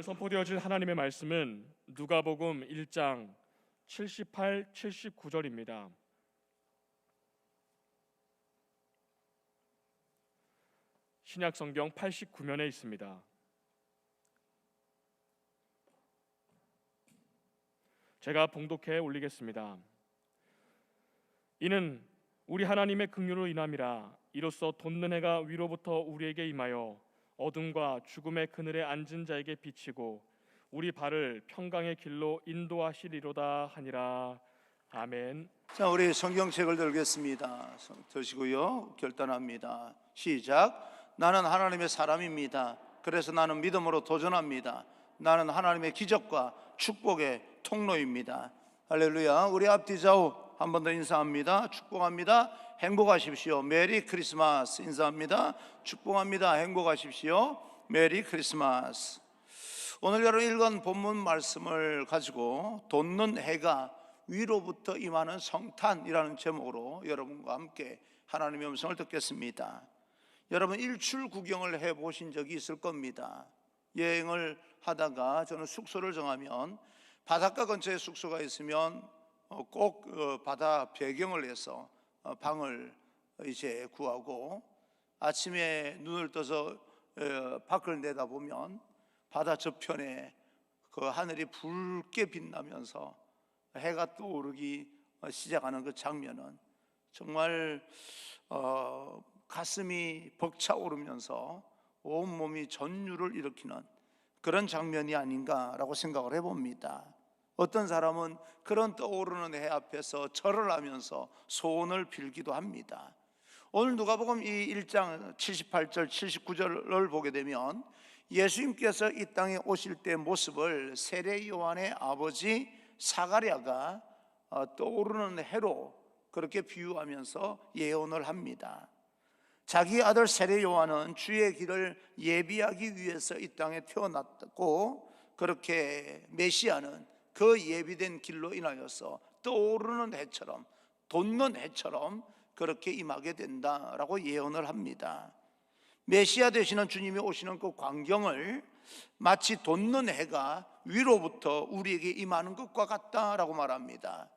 오늘 선포되어질 하나님의 말씀은 누가복음 1장 78, 79절입니다. 신약성경 89면에 있습니다. 제가 봉독해 올리겠습니다. 이는 우리 하나님의 긍휼으로 인함이라. 이로써 돋는 해가 위로부터 우리에게 임하여 어둠과 죽음의 그늘에 앉은 자에게 비치고 우리 발을 평강의 길로 인도하시리로다 하니라. 아멘. 자, 우리 성경책을 들겠습니다. 드시고요. 결단합니다. 시작. 나는 하나님의 사람입니다. 그래서 나는 믿음으로 도전합니다. 나는 하나님의 기적과 축복의 통로입니다. 할렐루야. 우리 앞뒤 좌우 한 번 더 인사합니다. 축복합니다. 행복하십시오. 메리 크리스마스. 인사합니다. 축복합니다. 행복하십시오. 메리 크리스마스. 오늘 여러분 읽은 본문 말씀을 가지고 돋는 해가 위로부터 임하는 성탄이라는 제목으로 여러분과 함께 하나님의 음성을 듣겠습니다. 여러분 일출 구경을 해보신 적이 있을 겁니다. 여행을 하다가 저는 숙소를 정하면 바닷가 근처에 숙소가 있으면 꼭 바다 배경을 해서 방을 이제 구하고 아침에 눈을 떠서 밖을 내다보면 바다 저편에 그 하늘이 붉게 빛나면서 해가 떠오르기 시작하는 그 장면은 정말 가슴이 벅차오르면서 온몸이 전율을 일으키는 그런 장면이 아닌가라고 생각을 해봅니다. 어떤 사람은 그런 떠오르는 해 앞에서 절을 하면서 소원을 빌기도 합니다. 오늘 누가복음 이 1장 78절 79절을 보게 되면 예수님께서 이 땅에 오실 때 모습을 세례 요한의 아버지 사가랴가 떠오르는 해로 그렇게 비유하면서 예언을 합니다. 자기 아들 세례 요한은 주의 길을 예비하기 위해서 이 땅에 태어났고 그렇게 메시아는 그 예비된 길로 인하여서 떠오르는 해처럼 돋는 해처럼 그렇게 임하게 된다라고 예언을 합니다. 메시아 되시는 주님이 오시는 그 광경을 마치 돋는 해가 위로부터 우리에게 임하는 것과 같다라고 말합니다.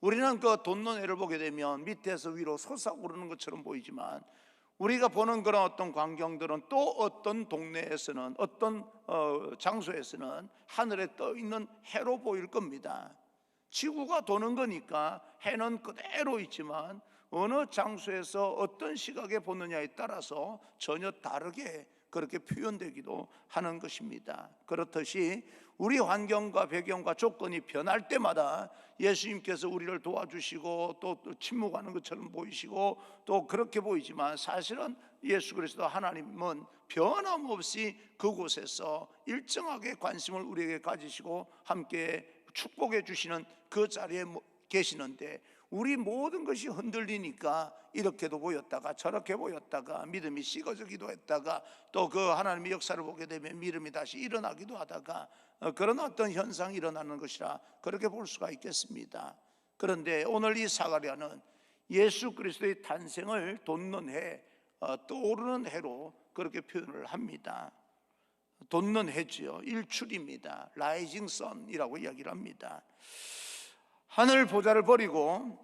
우리는 그 돋는 해를 보게 되면 밑에서 위로 솟아오르는 것처럼 보이지만 우리가 보는 그런 어떤 광경들은 또 어떤 동네에서는 어떤 장소에서는 하늘에 떠 있는 해로 보일 겁니다. 지구가 도는 거니까 해는 그대로 있지만 어느 장소에서 어떤 시각에 보느냐에 따라서 전혀 다르게 그렇게 표현되기도 하는 것입니다. 그렇듯이 우리 환경과 배경과 조건이 변할 때마다 예수님께서 우리를 도와주시고 또 침묵하는 것처럼 보이시고 또 그렇게 보이지만 사실은 예수 그리스도 하나님은 변함없이 그곳에서 일정하게 관심을 우리에게 가지시고 함께 축복해 주시는 그 자리에 계시는데 우리 모든 것이 흔들리니까 이렇게도 보였다가 저렇게 보였다가 믿음이 식어지기도 했다가 또 그 하나님의 역사를 보게 되면 믿음이 다시 일어나기도 하다가 그런 어떤 현상이 일어나는 것이라 그렇게 볼 수가 있겠습니다. 그런데 오늘 이 사가랴는 예수 그리스도의 탄생을 돋는 해, 떠오르는 해로 그렇게 표현을 합니다. 돋는 해지요, 일출입니다. 라이징 선이라고 이야기를 합니다. 하늘 보좌를 버리고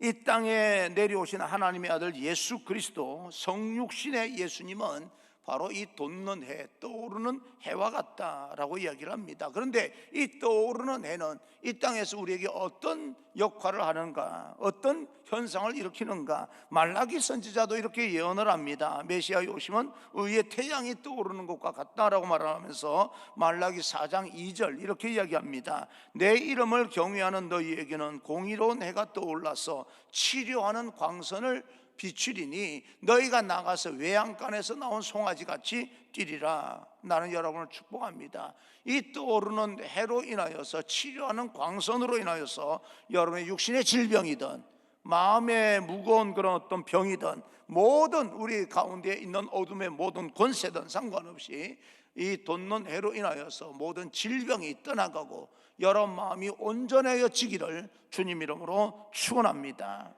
이 땅에 내려오신 하나님의 아들 예수 그리스도 성육신의 예수님은 바로 이 돋는 해, 떠오르는 해와 같다라고 이야기를 합니다. 그런데 이 떠오르는 해는 이 땅에서 우리에게 어떤 역할을 하는가, 어떤 현상을 일으키는가, 말라기 선지자도 이렇게 예언을 합니다. 메시아의 오심은 의의 태양이 떠오르는 것과 같다라고 말하면서 말라기 4장 2절 이렇게 이야기합니다. 내 이름을 경외하는 너희에게는 공의로운 해가 떠올라서 치료하는 광선을 비추리니 너희가 나가서 외양간에서 나온 송아지같이 뛰리라. 나는 여러분을 축복합니다. 이 떠오르는 해로 인하여서 치료하는 광선으로 인하여서 여러분의 육신의 질병이든 마음에 무거운 그런 어떤 병이든 모든 우리 가운데 있는 어둠의 모든 권세든 상관없이 이 돋는 해로 인하여서 모든 질병이 떠나가고 여러분 마음이 온전해지기를 주님 이름으로 축원합니다.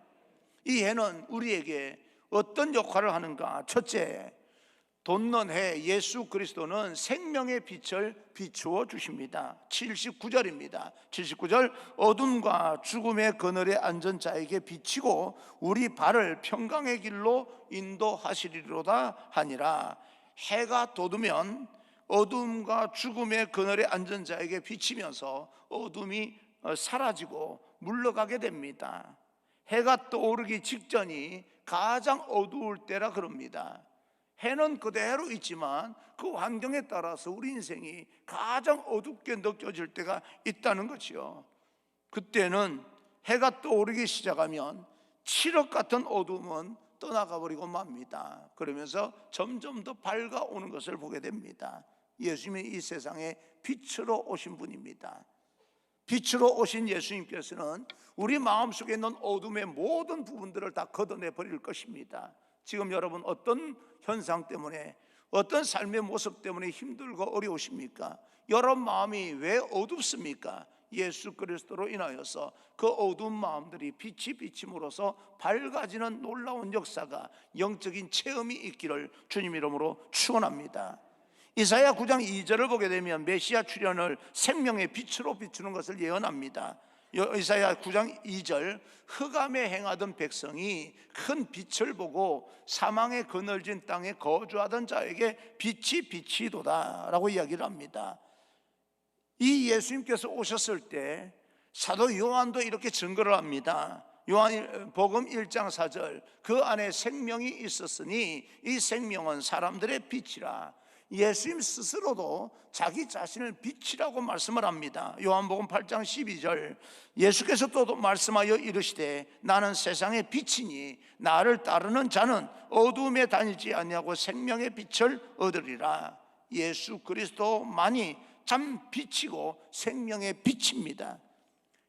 이 해는 우리에게 어떤 역할을 하는가? 첫째, 돋는 해 예수 그리스도는 생명의 빛을 비추어 주십니다. 79절입니다. 79절 어둠과 죽음의 그늘에 앉은 자에게 비치고 우리 발을 평강의 길로 인도하시리로다 하니라. 해가 돋으면 어둠과 죽음의 그늘에 앉은 자에게 비치면서 어둠이 사라지고 물러가게 됩니다. 해가 떠오르기 직전이 가장 어두울 때라 그럽니다. 해는 그대로 있지만 그 환경에 따라서 우리 인생이 가장 어둡게 느껴질 때가 있다는 거지요. 그때는 해가 떠오르기 시작하면 칠흑 같은 어둠은 떠나가 버리고 맙니다. 그러면서 점점 더 밝아오는 것을 보게 됩니다. 예수님이 이 세상에 빛으로 오신 분입니다. 빛으로 오신 예수님께서는 우리 마음속에 있는 어둠의 모든 부분들을 다 걷어내 버릴 것입니다. 지금 여러분 어떤 현상 때문에, 어떤 삶의 모습 때문에 힘들고 어려우십니까? 여러분 마음이 왜 어둡습니까? 예수 그리스도로 인하여서 그 어두운 마음들이 빛이 비침으로써 밝아지는 놀라운 역사가, 영적인 체험이 있기를 주님 이름으로 축원합니다. 이사야 9장 2절을 보게 되면 메시아 출현을 생명의 빛으로 비추는 것을 예언합니다. 이사야 9장 2절 흑암에 행하던 백성이 큰 빛을 보고 사망의 그늘진 땅에 거주하던 자에게 빛이 비치도다 라고 이야기를 합니다. 이 예수님께서 오셨을 때 사도 요한도 이렇게 증거를 합니다. 요한복음 1장 4절 그 안에 생명이 있었으니 이 생명은 사람들의 빛이라. 예수님 스스로도 자기 자신을 빛이라고 말씀을 합니다. 요한복음 8장 12절 예수께서 또 말씀하여 이르시되 나는 세상의 빛이니 나를 따르는 자는 어두움에 다니지 아니하고 생명의 빛을 얻으리라. 예수 그리스도만이 참 빛이고 생명의 빛입니다.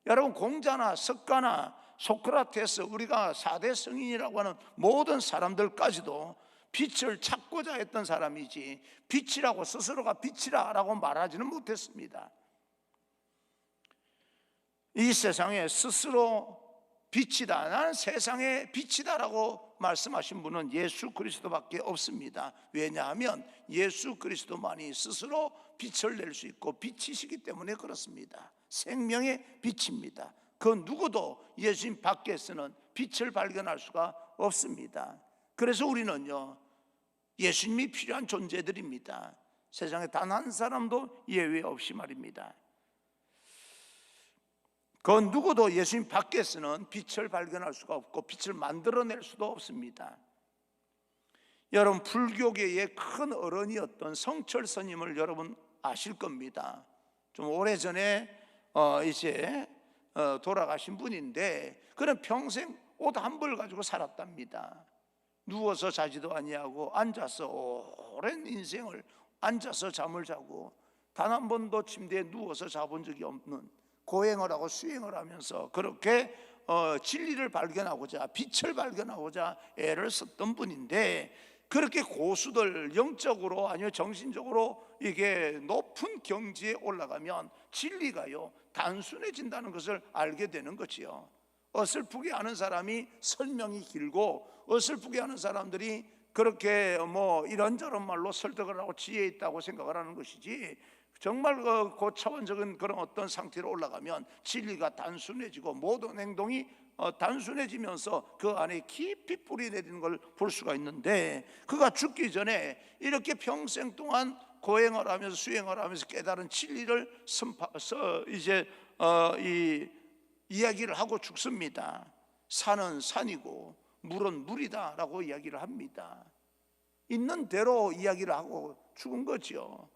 여러분 공자나 석가나 소크라테스, 우리가 4대 성인이라고 하는 모든 사람들까지도 빛을 찾고자 했던 사람이지 빛이라고 스스로가 빛이라고 말하지는 못했습니다. 이 세상에 스스로 빛이다, 나는 세상의 빛이다라고 말씀하신 분은 예수 그리스도밖에 없습니다. 왜냐하면 예수 그리스도만이 스스로 빛을 낼 수 있고 빛이시기 때문에 그렇습니다. 생명의 빛입니다. 그 누구도 예수님 밖에서는 빛을 발견할 수가 없습니다. 그래서 우리는요 예수님이 필요한 존재들입니다. 세상에 단 한 사람도 예외 없이 말입니다. 그 누구도 예수님 밖에서는 빛을 발견할 수가 없고 빛을 만들어낼 수도 없습니다. 여러분 불교계의 큰 어른이었던 성철 스님을 여러분 아실 겁니다. 좀 오래전에 돌아가신 분인데 그는 평생 옷 한 벌 가지고 살았답니다. 누워서 자지도 아니하고 앉아서 오랜 인생을 앉아서 잠을 자고 단 한 번도 침대에 누워서 자본 적이 없는, 고행을 하고 수행을 하면서 그렇게 진리를 발견하고자, 빛을 발견하고자 애를 썼던 분인데, 그렇게 고수들 영적으로 아니면 정신적으로 이게 높은 경지에 올라가면 진리가요 단순해진다는 것을 알게 되는 거지요. 어설프게 하는 사람이 설명이 길고, 어설프게 하는 사람들이 그렇게 이런저런 말로 설득을 하고 지혜 있다고 생각을 하는 것이지, 정말 고차원적인 그런 어떤 상태로 올라가면 진리가 단순해지고 모든 행동이 단순해지면서 그 안에 깊이 뿌리 내리는 걸 볼 수가 있는데, 그가 죽기 전에 이렇게 평생 동안 고행을 하면서 수행을 하면서 깨달은 진리를 이야기를 하고 죽습니다. 산은 산이고 물은 물이다 라고 이야기를 합니다. 있는 대로 이야기를 하고 죽은 거죠.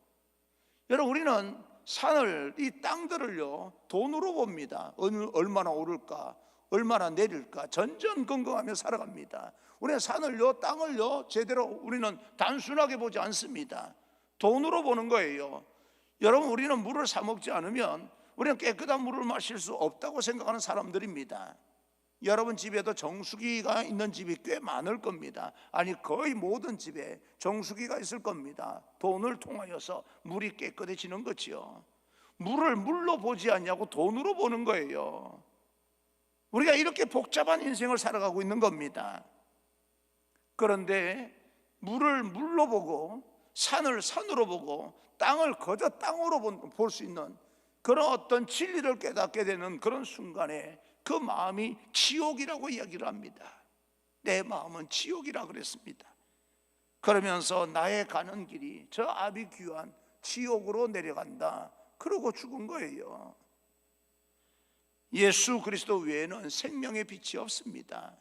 여러분 우리는 산을, 이 땅들을요 돈으로 봅니다. 얼마나 오를까, 얼마나 내릴까 전전긍긍하며 살아갑니다. 우리는 산을요 땅을요 제대로 우리는 단순하게 보지 않습니다. 돈으로 보는 거예요. 여러분 우리는 물을 사 먹지 않으면 우리는 깨끗한 물을 마실 수 없다고 생각하는 사람들입니다. 여러분 집에도 정수기가 있는 집이 꽤 많을 겁니다. 아니 거의 모든 집에 정수기가 있을 겁니다. 돈을 통하여서 물이 깨끗해지는 거지요. 물을 물로 보지 않냐고 돈으로 보는 거예요. 우리가 이렇게 복잡한 인생을 살아가고 있는 겁니다. 그런데 물을 물로 보고 산을 산으로 보고 땅을 거저 땅으로 볼 수 있는 그런 어떤 진리를 깨닫게 되는 그런 순간에 그 마음이 지옥이라고 이야기를 합니다. 내 마음은 지옥이라 그랬습니다. 그러면서 나의 가는 길이 저 아비규환 지옥으로 내려간다, 그러고 죽은 거예요. 예수 그리스도 외에는 생명의 빛이 없습니다.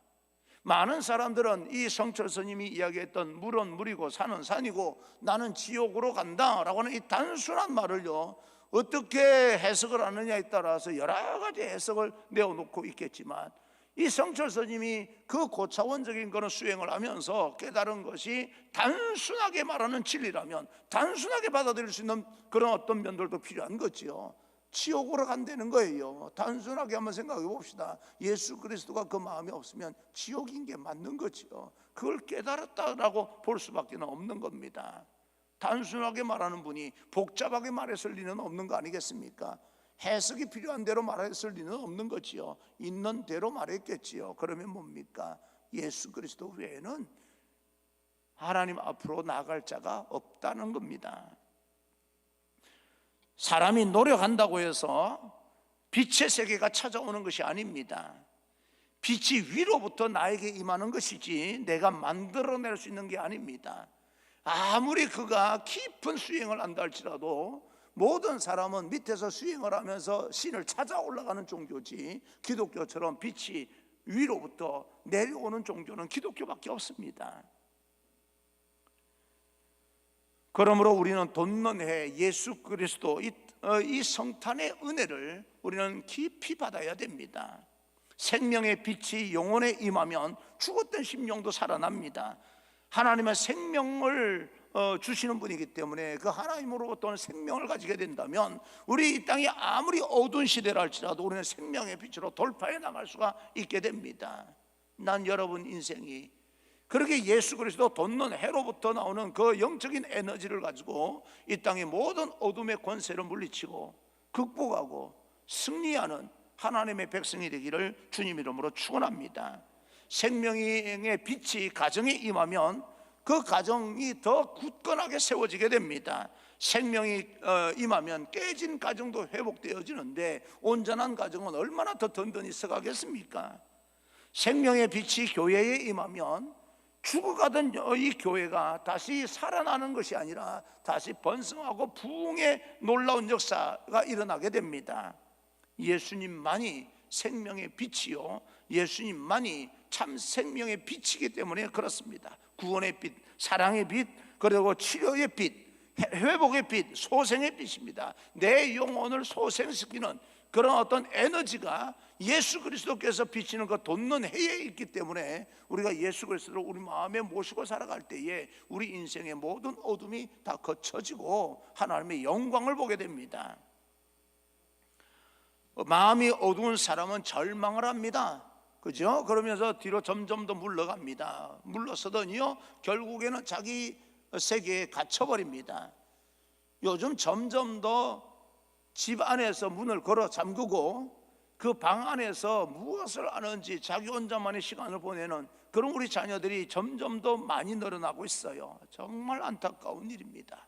많은 사람들은 이 성철 스님이 이야기했던 물은 물이고 산은 산이고 나는 지옥으로 간다라고 하는 이 단순한 말을요, 어떻게 해석을 하느냐에 따라서 여러 가지 해석을 내어놓고 있겠지만, 이 성철 스님이 그 고차원적인 그런 수행을 하면서 깨달은 것이 단순하게 말하는 진리라면 단순하게 받아들일 수 있는 그런 어떤 면들도 필요한 거지요. 지옥으로 간다는 거예요. 단순하게 한번 생각해 봅시다. 예수 그리스도가 그 마음이 없으면 지옥인 게 맞는 거지요. 그걸 깨달았다라고 볼 수밖에 없는 겁니다. 단순하게 말하는 분이 복잡하게 말했을 리는 없는 거 아니겠습니까? 해석이 필요한 대로 말했을 리는 없는 거지요. 있는 대로 말했겠지요. 그러면 뭡니까? 예수 그리스도 외에는 하나님 앞으로 나아갈 자가 없다는 겁니다. 사람이 노력한다고 해서 빛의 세계가 찾아오는 것이 아닙니다. 빛이 위로부터 나에게 임하는 것이지 내가 만들어낼 수 있는 게 아닙니다. 아무리 그가 깊은 수행을 한다 할지라도 모든 사람은 밑에서 수행을 하면서 신을 찾아 올라가는 종교지, 기독교처럼 빛이 위로부터 내려오는 종교는 기독교밖에 없습니다. 그러므로 우리는 돋는 예수 그리스도 이 성탄의 은혜를 우리는 깊이 받아야 됩니다. 생명의 빛이 영혼에 임하면 죽었던 심령도 살아납니다. 하나님의 생명을 주시는 분이기 때문에 그 하나님으로부터 생명을 가지게 된다면 우리 이 땅이 아무리 어두운 시대라 할지라도 우리는 생명의 빛으로 돌파해 나갈 수가 있게 됩니다. 난 여러분 인생이 그렇게 예수 그리스도 돋는 해로부터 나오는 그 영적인 에너지를 가지고 이 땅의 모든 어둠의 권세를 물리치고 극복하고 승리하는 하나님의 백성이 되기를 주님 이름으로 축원합니다. 생명의 빛이 가정에 임하면 그 가정이 더 굳건하게 세워지게 됩니다. 생명이 임하면 깨진 가정도 회복되어지는데 온전한 가정은 얼마나 더 든든히 서가겠습니까? 생명의 빛이 교회에 임하면 죽어가던 이 교회가 다시 살아나는 것이 아니라 다시 번성하고 부흥의 놀라운 역사가 일어나게 됩니다. 예수님만이 생명의 빛이요, 예수님만이 참 생명의 빛이기 때문에 그렇습니다. 구원의 빛, 사랑의 빛, 그리고 치료의 빛, 회복의 빛, 소생의 빛입니다. 내 영혼을 소생시키는 그런 어떤 에너지가 예수 그리스도께서 비치는 그 돋는 해에 있기 때문에 우리가 예수 그리스도를 우리 마음에 모시고 살아갈 때에 우리 인생의 모든 어둠이 다 거쳐지고 하나님의 영광을 보게 됩니다. 마음이 어두운 사람은 절망을 합니다. 그죠? 그러면서 뒤로 점점 더 물러갑니다. 물러서더니요 결국에는 자기 세계에 갇혀버립니다. 요즘 점점 더 집 안에서 문을 걸어 잠그고 그 방 안에서 무엇을 하는지 자기 혼자만의 시간을 보내는 그런 우리 자녀들이 점점 더 많이 늘어나고 있어요. 정말 안타까운 일입니다.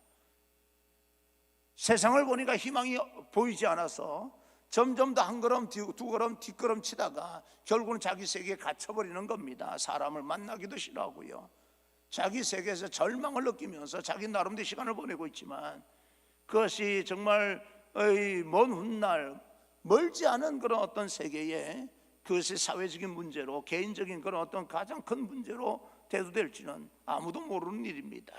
세상을 보니까 희망이 보이지 않아서 점점 더 한 걸음 두 걸음 뒷걸음 치다가 결국은 자기 세계에 갇혀버리는 겁니다. 사람을 만나기도 싫어하고요, 자기 세계에서 절망을 느끼면서 자기 나름대로 시간을 보내고 있지만 그것이 정말 먼 훗날 멀지 않은 그런 어떤 세계에 그것이 사회적인 문제로 개인적인 그런 어떤 가장 큰 문제로 대두될지는 아무도 모르는 일입니다.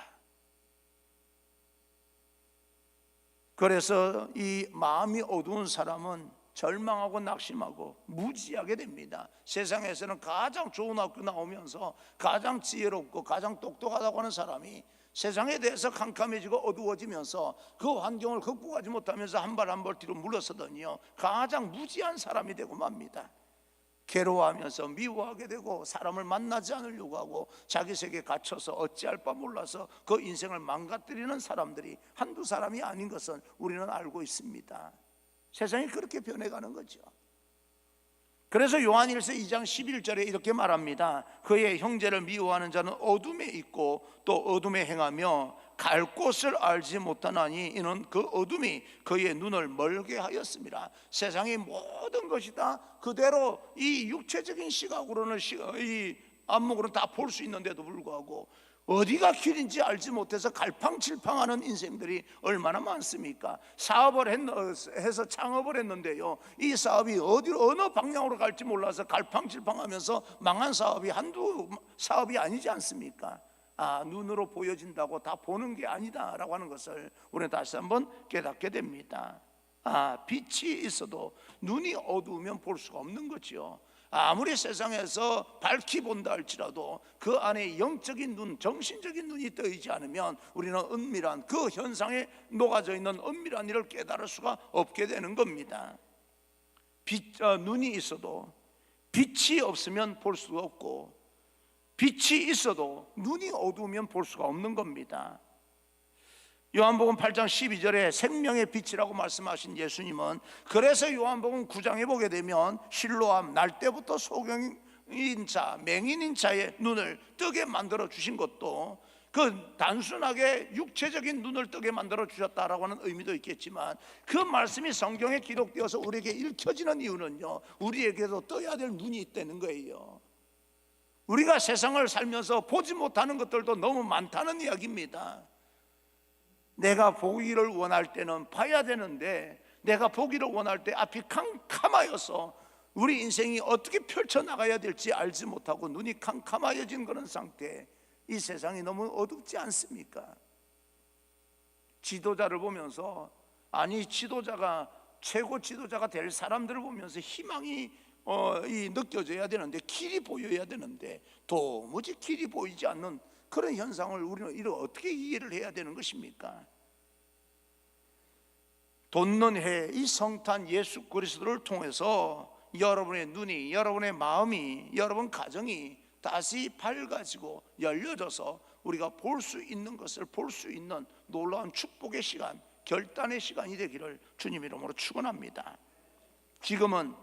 그래서 이 마음이 어두운 사람은 절망하고 낙심하고 무지하게 됩니다. 세상에서는 가장 좋은 학교 나오면서 가장 지혜롭고 가장 똑똑하다고 하는 사람이 세상에 대해서 캄캄해지고 어두워지면서 그 환경을 극복하지 못하면서 한 발 한 발 뒤로 물러서더니요 가장 무지한 사람이 되고 맙니다. 괴로워하면서 미워하게 되고 사람을 만나지 않으려고 하고 자기 세계에 갇혀서 어찌할 바 몰라서 그 인생을 망가뜨리는 사람들이 한두 사람이 아닌 것은 우리는 알고 있습니다. 세상이 그렇게 변해가는 거죠. 그래서 요한일서 2장 11절에 이렇게 말합니다. 그의 형제를 미워하는 자는 어둠에 있고 또 어둠에 행하며 갈 곳을 알지 못하나니 이는 그 어둠이 그의 눈을 멀게 하였습니다. 세상의 모든 것이 다 그대로 이 육체적인 시각으로는 이 안목으로는 다 볼 수 있는데도 불구하고 어디가 길인지 알지 못해서 갈팡질팡하는 인생들이 얼마나 많습니까? 사업을 해서 창업을 했는데요, 이 사업이 어느 방향으로 갈지 몰라서 갈팡질팡하면서 망한 사업이 한두 사업이 아니지 않습니까? 눈으로 보여진다고 다 보는 게 아니다라고 하는 것을 우리는 다시 한번 깨닫게 됩니다. 빛이 있어도 눈이 어두우면 볼 수가 없는 거지요. 아무리 세상에서 밝히 본다 할지라도 그 안에 영적인 눈, 정신적인 눈이 떠있지 않으면 우리는 은밀한 그 현상에 녹아져 있는 은밀한 일을 깨달을 수가 없게 되는 겁니다. 눈이 있어도 빛이 없으면 볼 수가 없고, 빛이 있어도 눈이 어두우면 볼 수가 없는 겁니다. 요한복음 8장 12절에 생명의 빛이라고 말씀하신 예수님은, 그래서 요한복음 9장에 보게 되면 실로암 날 때부터 소경인 자, 맹인인 자의 눈을 뜨게 만들어 주신 것도 그 단순하게 육체적인 눈을 뜨게 만들어 주셨다라고 하는 의미도 있겠지만, 그 말씀이 성경에 기록되어서 우리에게 읽혀지는 이유는요, 우리에게도 떠야 될 눈이 있다는 거예요. 우리가 세상을 살면서 보지 못하는 것들도 너무 많다는 이야기입니다. 내가 보기를 원할 때는 봐야 되는데, 내가 보기를 원할 때 앞이 캄캄하여서 우리 인생이 어떻게 펼쳐나가야 될지 알지 못하고 눈이 캄캄하여진 그런 상태, 이 세상이 너무 어둡지 않습니까? 지도자를 보면서, 지도자가 최고 지도자가 될 사람들을 보면서 희망이 느껴져야 되는데, 길이 보여야 되는데 도무지 길이 보이지 않는 그런 현상을 우리는 이를 어떻게 이해를 해야 되는 것입니까? 돋는 해, 이 성탄 예수 그리스도를 통해서 여러분의 눈이, 여러분의 마음이, 여러분 가정이 다시 밝아지고 열려져서 우리가 볼 수 있는 것을 볼 수 있는 놀라운 축복의 시간, 결단의 시간이 되기를 주님 이름으로 축원합니다. 지금은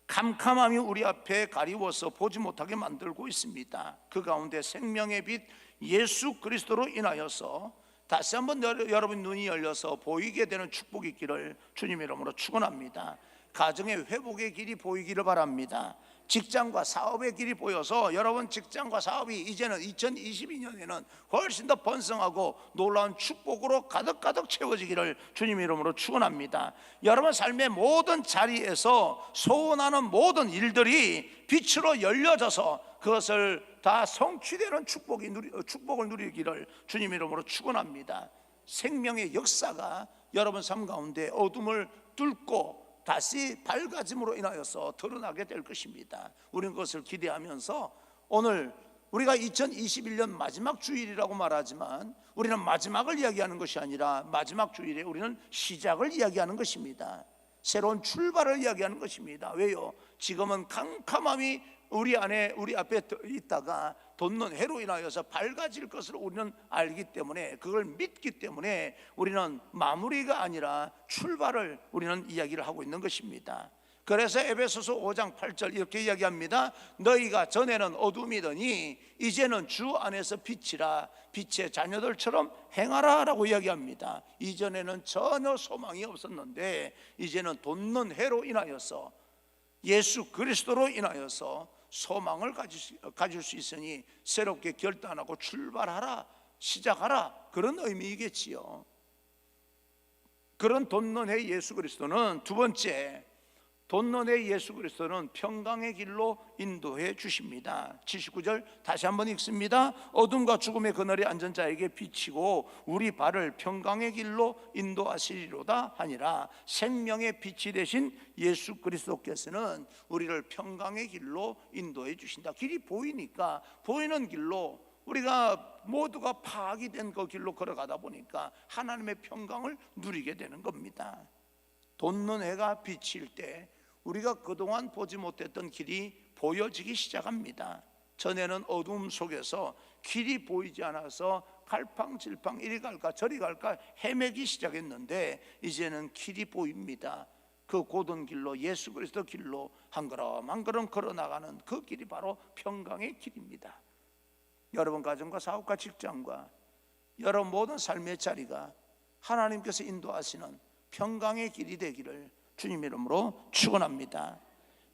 캄캄함이 우리 앞에 가리워서 보지 못하게 만들고 있습니다. 그 가운데 생명의 빛 예수 그리스도로 인하여서 다시 한번 여러분 눈이 열려서 보이게 되는 축복이 있기를 주님 이름으로 축원합니다. 가정의 회복의 길이 보이기를 바랍니다. 직장과 사업의 길이 보여서 여러분 직장과 사업이 이제는 2022년에는 훨씬 더 번성하고 놀라운 축복으로 가득가득 채워지기를 주님 이름으로 축원합니다. 여러분 삶의 모든 자리에서 소원하는 모든 일들이 빛으로 열려져서 그것을 다 성취되는 축복을 누리기를 주님 이름으로 축원합니다. 생명의 역사가 여러분 삶 가운데 어둠을 뚫고 다시 밝아짐으로 인하여서 드러나게 될 것입니다. 우리는 그것을 기대하면서 오늘 우리가 2021년 마지막 주일이라고 말하지만 우리는 마지막을 이야기하는 것이 아니라 마지막 주일에 우리는 시작을 이야기하는 것입니다. 새로운 출발을 이야기하는 것입니다. 왜요? 지금은 캄캄함이 우리 앞에 있다가 돋는 해로 인하여서 밝아질 것을 우리는 알기 때문에, 그걸 믿기 때문에 우리는 마무리가 아니라 출발을 우리는 이야기를 하고 있는 것입니다. 그래서 에베소서 5장 8절 이렇게 이야기합니다. 너희가 전에는 어둠이더니 이제는 주 안에서 빛이라, 빛의 자녀들처럼 행하라 라고 이야기합니다. 이전에는 전혀 소망이 없었는데 이제는 돋는 해로 인하여서, 예수 그리스도로 인하여서 소망을 가질 수 있으니 새롭게 결단하고 출발하라, 시작하라, 그런 의미이겠지요. 그런 돋는 해 예수 그리스도는, 두 번째 돋는 해 예수 그리스도는 평강의 길로 인도해 주십니다. 79절 다시 한번 읽습니다. 어둠과 죽음의 그늘에 앉은 자에게 비치고 우리 발을 평강의 길로 인도하시리로다 하니라. 생명의 빛이 되신 예수 그리스도께서는 우리를 평강의 길로 인도해 주신다. 길이 보이니까 보이는 길로, 우리가 모두가 파악이 된 그 길로 걸어가다 보니까 하나님의 평강을 누리게 되는 겁니다. 돋는 해가 비칠 때 우리가 그동안 보지 못했던 길이 보여지기 시작합니다. 전에는 어둠 속에서 길이 보이지 않아서 갈팡질팡 이리 갈까 저리 갈까 헤매기 시작했는데 이제는 길이 보입니다. 그 고든 길로 예수 그리스도 길로 한 걸음 한 걸음 걸어나가는 그 길이 바로 평강의 길입니다. 여러분 가정과 사업과 직장과 여러분 모든 삶의 자리가 하나님께서 인도하시는 평강의 길이 되기를 주님 이름으로 축원합니다.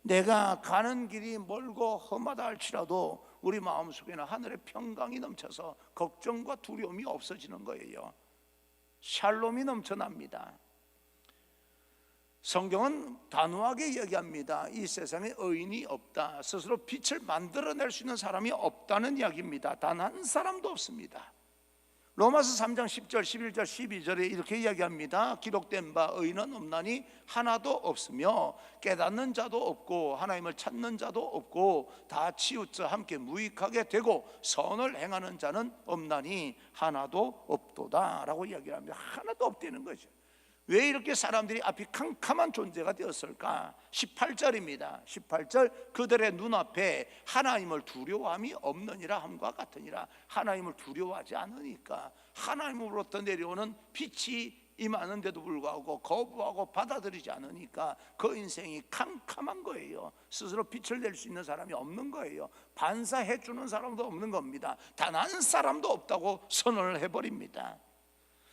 내가 가는 길이 멀고 험하다 할지라도 우리 마음속에는 하늘의 평강이 넘쳐서 걱정과 두려움이 없어지는 거예요. 샬롬이 넘쳐납니다. 성경은 단호하게 이야기합니다. 이 세상에 의인이 없다. 스스로 빛을 만들어낼 수 있는 사람이 없다는 이야기입니다. 단 한 사람도 없습니다. 로마서 3장 10절, 11절, 12절에 이렇게 이야기합니다. 기록된 바 의인은 없나니 하나도 없으며 깨닫는 자도 없고 하나님을 찾는 자도 없고 다 치우쳐 함께 무익하게 되고 선을 행하는 자는 없나니 하나도 없도다 라고 이야기를 합니다. 하나도 없다는 거죠. 왜 이렇게 사람들이 앞이 캄캄한 존재가 되었을까? 18절입니다 18절 그들의 눈앞에 하나님을 두려워함이 없느니라 함과 같으니라. 하나님을 두려워하지 않으니까, 하나님으로부터 내려오는 빛이 임하는데도 불구하고 거부하고 받아들이지 않으니까 그 인생이 캄캄한 거예요. 스스로 빛을 낼 수 있는 사람이 없는 거예요. 반사해 주는 사람도 없는 겁니다. 단 한 사람도 없다고 선언을 해버립니다.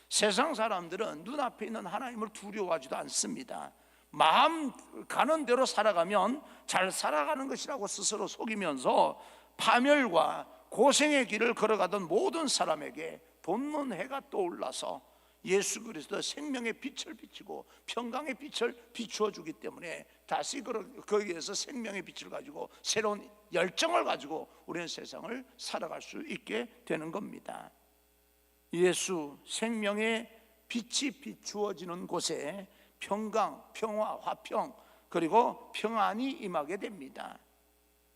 세상 사람들은 눈앞에 있는 하나님을 두려워하지도 않습니다. 마음 가는 대로 살아가면 잘 살아가는 것이라고 스스로 속이면서 파멸과 고생의 길을 걸어가던 모든 사람에게 돋는 해가 떠올라서 예수 그리스도 생명의 빛을 비치고 평강의 빛을 비추어 주기 때문에 다시 거기에서 생명의 빛을 가지고 새로운 열정을 가지고 우리는 세상을 살아갈 수 있게 되는 겁니다. 예수 생명의 빛이 비추어지는 곳에 평강, 평화, 화평 그리고 평안이 임하게 됩니다.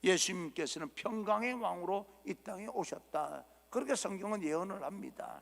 예수님께서는 평강의 왕으로 이 땅에 오셨다, 그렇게 성경은 예언을 합니다.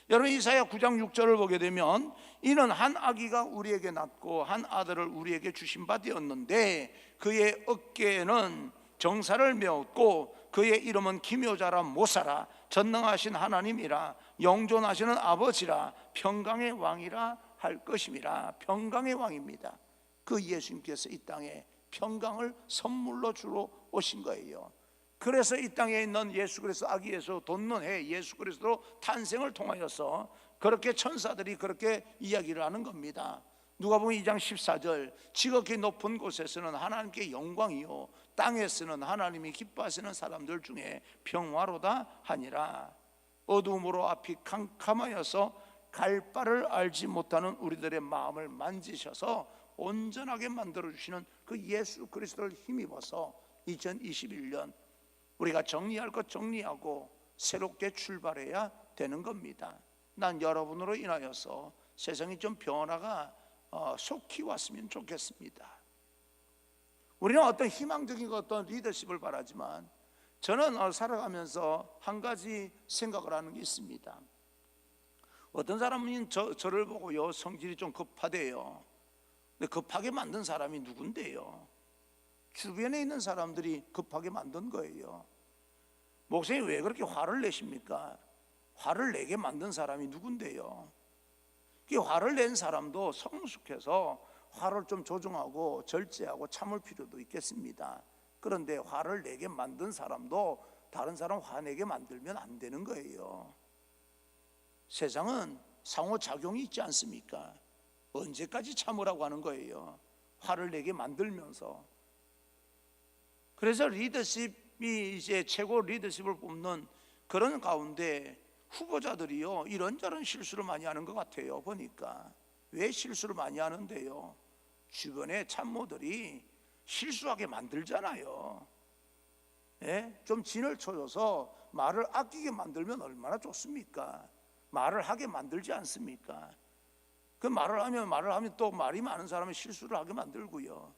여러분 이사야 9장 6절을 보게 되면 이는 한 아기가 우리에게 낳고 한 아들을 우리에게 주신 바 되었는데 그의 어깨에는 정사를 메었고 그의 이름은 기묘자라 모사라 전능하신 하나님이라 영존하시는 아버지라 평강의 왕이라 할 것임이라. 평강의 왕입니다. 그 예수님께서 이 땅에 평강을 선물로 주러 오신 거예요. 그래서 이 땅에 있는 예수 그리스도 아기 예수 돋는 해 예수 그리스도 탄생을 통하여서 그렇게 천사들이 그렇게 이야기를 하는 겁니다. 누가복음 2장 14절 지극히 높은 곳에서는 하나님께 영광이요 땅에서는 하나님이 기뻐하시는 사람들 중에 평화로다 하니라. 어두움으로 앞이 캄캄하여서 갈 바를 알지 못하는 우리들의 마음을 만지셔서 온전하게 만들어주시는 그 예수 그리스도를 힘입어서 2021년 우리가 정리할 것 정리하고 새롭게 출발해야 되는 겁니다. 난 여러분으로 인하여서 세상이 좀 변화가 속히 왔으면 좋겠습니다. 우리는 어떤 희망적인 어떤 리더십을 바라지만 저는 살아가면서 한 가지 생각을 하는 게 있습니다. 어떤 사람은 저를 보고요 성질이 좀 급하대요. 근데 급하게 만든 사람이 누군데요? 주변에 있는 사람들이 급하게 만든 거예요. 목사님 왜 그렇게 화를 내십니까? 화를 내게 만든 사람이 누군데요? 그 화를 낸 사람도 성숙해서 화를 좀 조정하고 절제하고 참을 필요도 있겠습니다. 그런데 화를 내게 만든 사람도 다른 사람 화내게 만들면 안 되는 거예요. 세상은 상호작용이 있지 않습니까? 언제까지 참으라고 하는 거예요? 화를 내게 만들면서. 그래서 리더십이 이제 최고 리더십을 뽑는 그런 가운데 후보자들이요 이런저런 실수를 많이 하는 것 같아요. 보니까 왜 실수를 많이 하는데요? 주변에 참모들이 실수하게 만들잖아요. 예? 좀 진을 쳐줘서 말을 아끼게 만들면 얼마나 좋습니까? 말을 하게 만들지 않습니까? 그 말을 하면 또 말이 많은 사람은 실수를 하게 만들고요.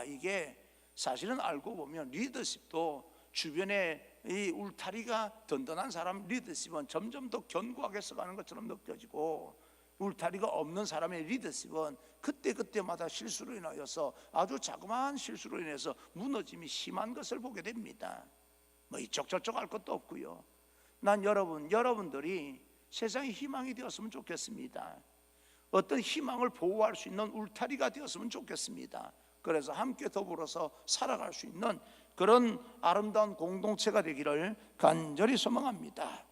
이게 사실은 알고 보면 리더십도 주변에 이 울타리가 든든한 사람 리더십은 점점 더 견고하게 써가는 것처럼 느껴지고, 울타리가 없는 사람의 리더십은 그때마다 실수로 인하여서 아주 자그마한 실수로 인해서 무너짐이 심한 것을 보게 됩니다. 뭐 이쪽 저쪽 할 것도 없고요. 난 여러분들이 세상의 희망이 되었으면 좋겠습니다. 어떤 희망을 보호할 수 있는 울타리가 되었으면 좋겠습니다. 그래서 함께 더불어서 살아갈 수 있는 그런 아름다운 공동체가 되기를 간절히 소망합니다.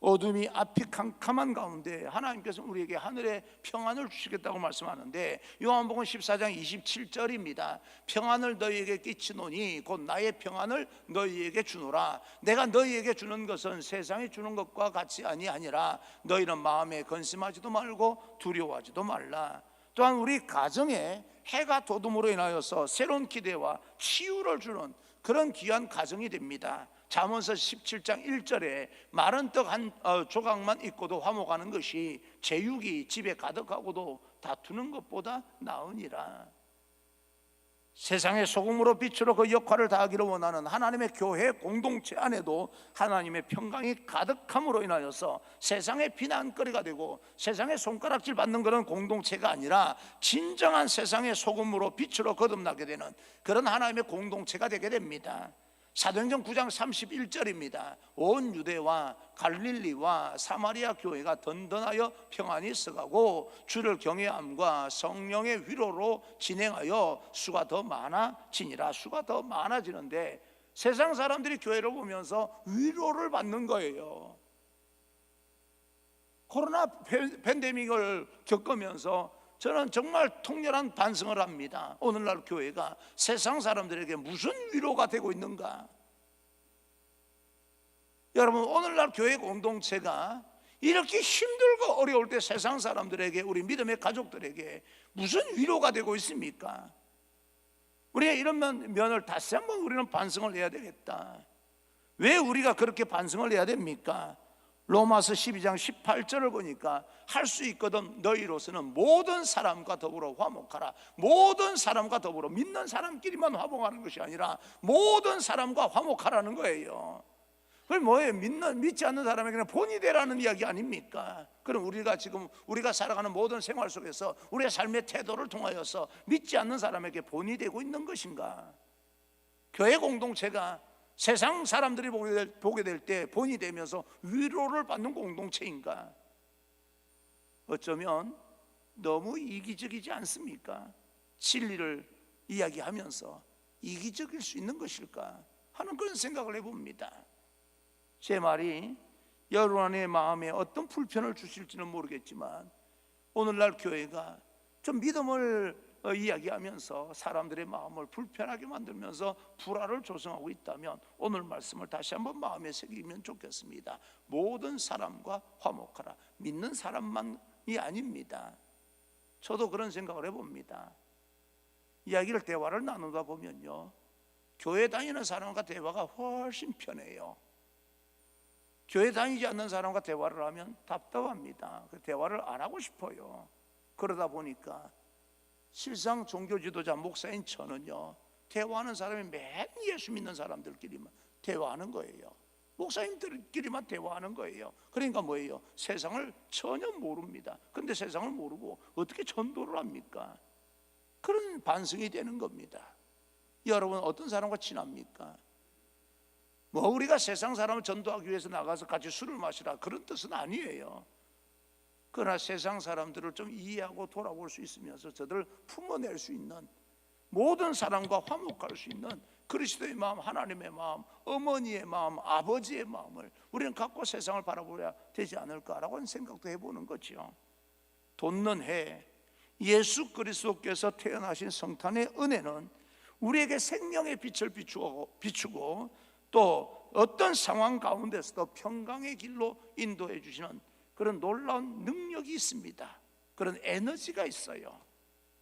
어둠이 앞이 캄캄한 가운데 하나님께서 우리에게 하늘의 평안을 주시겠다고 말씀하는데, 요한복음 14장 27절입니다. 평안을 너희에게 끼치노니 곧 나의 평안을 너희에게 주노라. 내가 너희에게 주는 것은 세상이 주는 것과 같이 아니하니라. 너희는 마음에 근심하지도 말고 두려워하지도 말라. 또한 우리 가정에 해가 돋음으로 인하여서 새로운 기대와 치유를 주는 그런 귀한 가정이 됩니다. 잠언서 17장 1절에 마른 떡 한 조각만 있고도 화목하는 것이 제육이 집에 가득하고도 다투는 것보다 나으니라. 세상의 소금으로 빛으로 그 역할을 다하기를 원하는 하나님의 교회 공동체 안에도 하나님의 평강이 가득함으로 인하여서 세상의 비난거리가 되고 세상의 손가락질 받는 그런 공동체가 아니라 진정한 세상의 소금으로 빛으로 거듭나게 되는 그런 하나님의 공동체가 되게 됩니다. 사도행전 9장 31절입니다. 온 유대와 갈릴리와 사마리아 교회가 든든하여 평안히 있어가고 주를 경외함과 성령의 위로로 진행하여 수가 더 많아지니라. 수가 더 많아지는데 세상 사람들이 교회를 보면서 위로를 받는 거예요. 코로나 팬데믹을 겪으면서 저는 정말 통렬한 반성을 합니다. 오늘날 교회가 세상 사람들에게 무슨 위로가 되고 있는가? 여러분, 오늘날 교회 공동체가 이렇게 힘들고 어려울 때 세상 사람들에게, 우리 믿음의 가족들에게 무슨 위로가 되고 있습니까? 우리가 이런 면을 다시 한번 우리는 반성을 해야 되겠다. 왜 우리가 그렇게 반성을 해야 됩니까? 로마서 12장 18절을 보니까 할 수 있거든 너희로서는 모든 사람과 더불어 화목하라. 모든 사람과 더불어, 믿는 사람끼리만 화목하는 것이 아니라 모든 사람과 화목하라는 거예요. 그럼 뭐예요? 믿지 않는 사람에게는 본이 되라는 이야기 아닙니까? 그럼 우리가 살아가는 모든 생활 속에서 우리의 삶의 태도를 통하여서 믿지 않는 사람에게 본이 되고 있는 것인가? 교회 공동체가 세상 사람들이 보게 될 때 본이 되면서 위로를 받는 공동체인가? 어쩌면 너무 이기적이지 않습니까? 진리를 이야기하면서 이기적일 수 있는 것일까 하는 그런 생각을 해봅니다. 제 말이 여러분의 마음에 어떤 불편을 주실지는 모르겠지만 오늘날 교회가 좀 믿음을 이야기하면서 사람들의 마음을 불편하게 만들면서 불화를 조성하고 있다면 오늘 말씀을 다시 한번 마음에 새기면 좋겠습니다. 모든 사람과 화목하라. 믿는 사람만이 아닙니다. 저도 그런 생각을 해봅니다. 대화를 나누다 보면요, 교회 다니는 사람과 대화가 훨씬 편해요. 교회 다니지 않는 사람과 대화를 하면 답답합니다. 그 대화를 안 하고 싶어요. 그러다 보니까 실상 종교 지도자 목사인 저는요, 대화하는 사람이 맨 예수 믿는 사람들끼리만 대화하는 거예요. 목사님들끼리만 대화하는 거예요. 그러니까 뭐예요? 세상을 전혀 모릅니다. 그런데 세상을 모르고 어떻게 전도를 합니까? 그런 반성이 되는 겁니다. 여러분, 어떤 사람과 친합니까? 우리가 세상 사람을 전도하기 위해서 나가서 같이 술을 마시라 그런 뜻은 아니에요. 그러나 세상 사람들을 좀 이해하고 돌아볼 수 있으면서 저들을 품어낼 수 있는, 모든 사람과 화목할 수 있는 그리스도의 마음, 하나님의 마음, 어머니의 마음, 아버지의 마음을 우리는 갖고 세상을 바라보아야 되지 않을까라고 하는 생각도 해보는 거죠. 돋는 해, 예수 그리스도께서 태어나신 성탄의 은혜는 우리에게 생명의 빛을 비추고 또 어떤 상황 가운데서도 평강의 길로 인도해 주시는 그런 놀라운 능력이 있습니다. 그런 에너지가 있어요.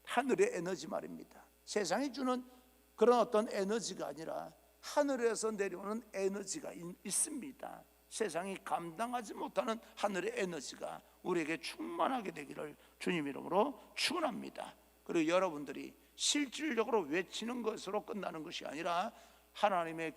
하늘의 에너지 말입니다. 세상이 주는 그런 어떤 에너지가 아니라 하늘에서 내려오는 에너지가 있습니다. 세상이 감당하지 못하는 하늘의 에너지가 우리에게 충만하게 되기를 주님 이름으로 축원합니다. 그리고 여러분들이 실질적으로 외치는 것으로 끝나는 것이 아니라 하나님의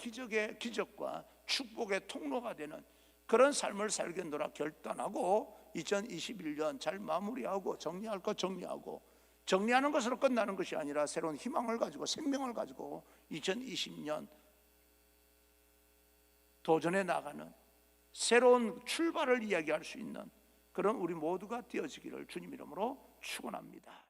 기적과 축복의 통로가 되는 그런 삶을 살겠노라 결단하고 2021년 잘 마무리하고 정리할 것 정리하고, 정리하는 것으로 끝나는 것이 아니라 새로운 희망을 가지고 생명을 가지고 2020년 도전해 나가는 새로운 출발을 이야기할 수 있는 그런 우리 모두가 되어지기를 주님 이름으로 축원합니다.